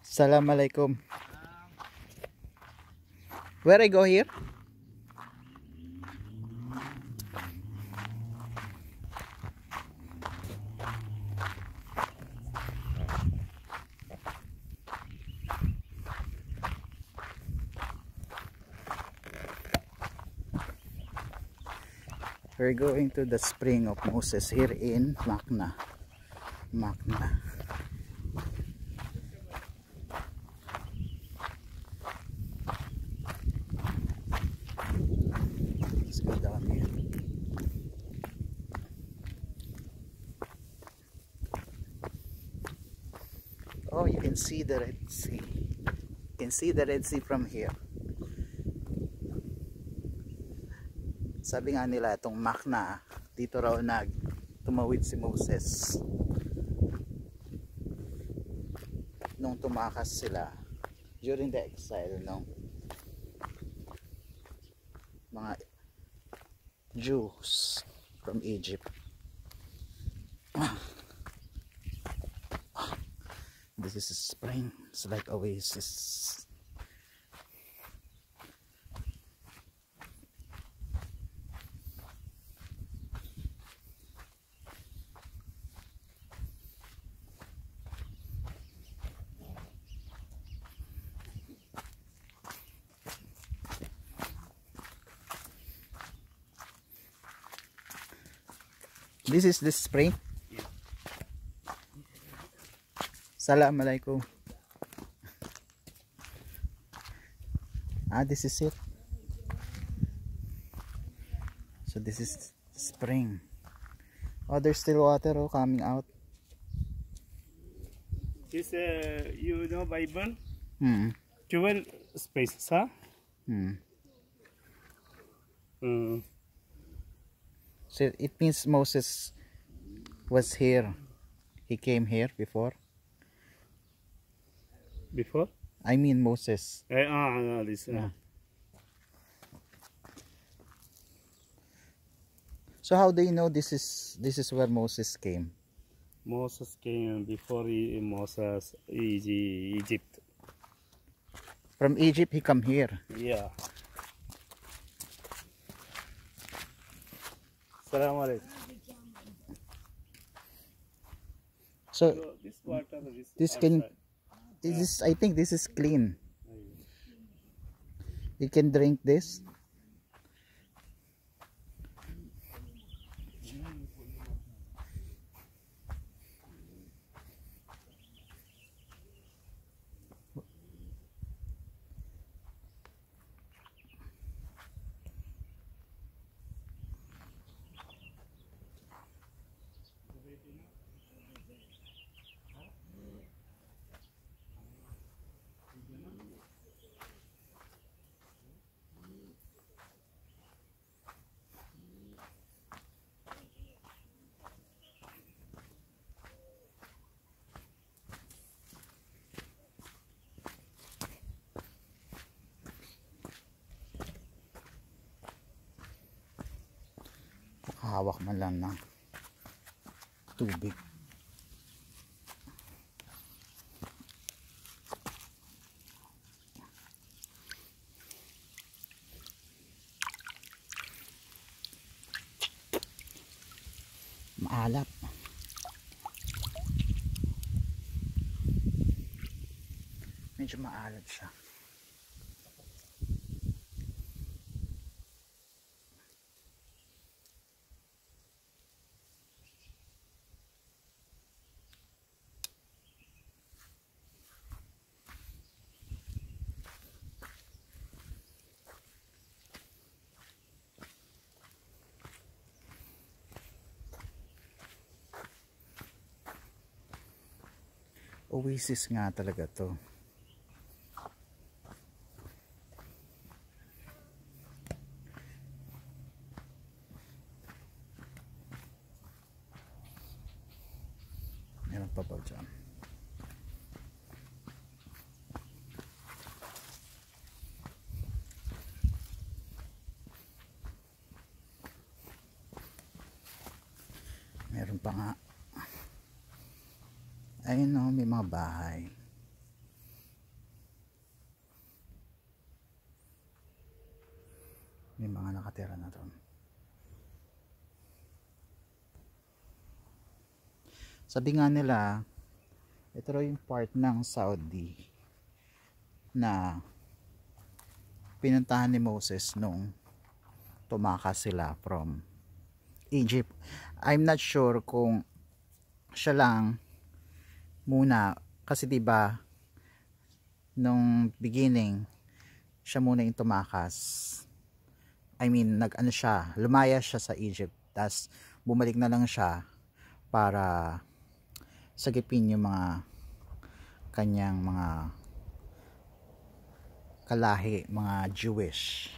Assalamualaikum. Where I go here? We're going to the spring of Moses here in Macna. Let's go down here. Oh, you can see the Red Sea. You can see the Red Sea from here. Sabi nga nila itong Macna, dito raw tumawid si Moses nung tumakas sila during the exile ng mga Jews from Egypt. This is a spring. It's like oasis. This is the spring. Assalamualaikum. This is it. So this is spring. Oh, there's still water coming out. This you know Bible? 12 spaces, huh? So it means Moses was here. He came here before. Before? I mean Moses. This. So how do you know this is where Moses came? Moses came before Moses is Egypt. From Egypt he come here. Yeah. Assalamu alaikum. So This water I think this is clean. You can drink this. Hawak man lang ng tubig. Maalap. Medyo maalat siya. Oasis nga talaga to. Meron pa ba dyan? Meron pa nga. Ayun, no, may mga bahay. May mga nakatira na doon. Sabi nga nila, ito raw yung part ng Saudi na pinuntahan ni Moses nung tumakas sila from Egypt. I'm not sure kung siya lang muna, kasi diba nung beginning siya muna yung tumakas. I mean, nag-ano siya, lumaya siya sa Egypt, tas bumalik na lang siya para sagipin yung mga kanyang mga kalahi, mga Jewish.